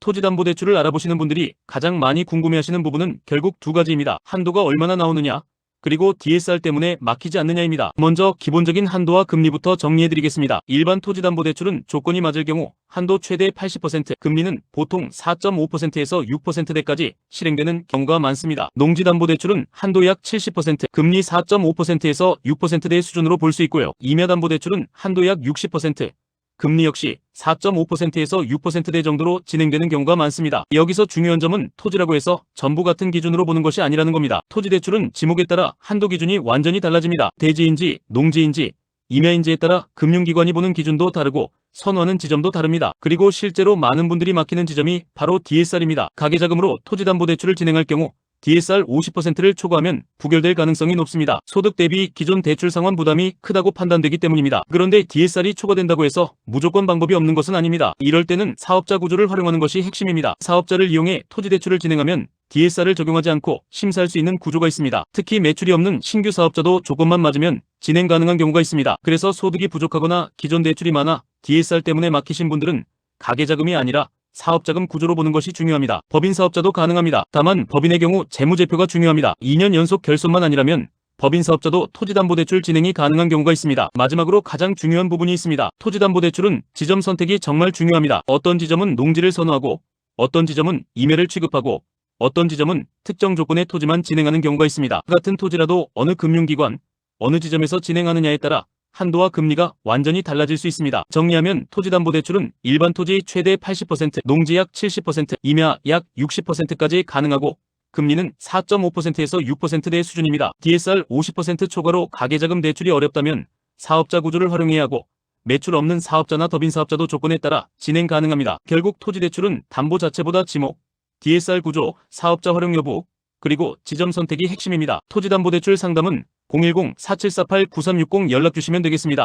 토지담보대출을 알아보시는 분들이 가장 많이 궁금해하시는 부분은 결국 두 가지입니다. 한도가 얼마나 나오느냐, 그리고 DSR 때문에 막히지 않느냐입니다. 먼저 기본적인 한도와 금리부터 정리해드리겠습니다. 일반 토지담보대출은 조건이 맞을 경우 한도 최대 80%, 금리는 보통 4.5%에서 6%대까지 실행되는 경우가 많습니다. 농지담보대출은 한도 약 70%, 금리 4.5%에서 6%대 수준으로 볼 수 있고요. 임야담보대출은 한도 약 60%, 금리 역시 4.5%에서 6%대 정도로 진행되는 경우가 많습니다. 여기서 중요한 점은 토지라고 해서 전부 같은 기준으로 보는 것이 아니라는 겁니다. 토지대출은 지목에 따라 한도 기준이 완전히 달라집니다. 대지인지, 농지인지, 임야인지에 따라 금융기관이 보는 기준도 다르고 선호하는 지점도 다릅니다. 그리고 실제로 많은 분들이 막히는 지점이 바로 DSR입니다. 가계자금으로 토지담보대출을 진행할 경우 DSR 50%를 초과하면 부결될 가능성이 높습니다. 소득 대비 기존 대출 상환 부담이 크다고 판단되기 때문입니다. 그런데 DSR이 초과된다고 해서 무조건 방법이 없는 것은 아닙니다. 이럴 때는 사업자 구조를 활용하는 것이 핵심입니다. 사업자를 이용해 토지대출을 진행하면 DSR을 적용하지 않고 심사할 수 있는 구조가 있습니다. 특히 매출이 없는 신규 사업자도 조건만 맞으면 진행 가능한 경우가 있습니다. 그래서 소득이 부족하거나 기존 대출이 많아 DSR 때문에 막히신 분들은 가계자금이 아니라 사업자금 구조로 보는 것이 중요합니다. 법인 사업자도 가능합니다. 다만 법인의 경우 재무제표가 중요합니다. 2년 연속 결손만 아니라면 법인 사업자도 토지담보대출 진행이 가능한 경우가 있습니다. 마지막으로 가장 중요한 부분이 있습니다. 토지담보대출은 지점 선택이 정말 중요합니다. 어떤 지점은 농지를 선호하고, 어떤 지점은 임야를 취급하고, 어떤 지점은 특정 조건의 토지만 진행하는 경우가 있습니다. 같은 토지라도 어느 금융기관, 어느 지점에서 진행하느냐에 따라 한도와 금리가 완전히 달라질 수 있습니다. 정리하면 토지담보대출은 일반 토지 최대 80%, 농지 약 70%, 임야 약 60%까지 가능하고 금리는 4.5%에서 6%대 수준입니다. DSR 50% 초과로 가계자금 대출이 어렵다면 사업자 구조를 활용해야 하고 매출 없는 사업자나 더빈 사업자도 조건에 따라 진행 가능합니다. 결국 토지대출은 담보 자체보다 지목, DSR 구조, 사업자 활용 여부, 그리고 지점 선택이 핵심입니다. 토지담보대출 상담은 010-4748-9360 연락 주시면 되겠습니다.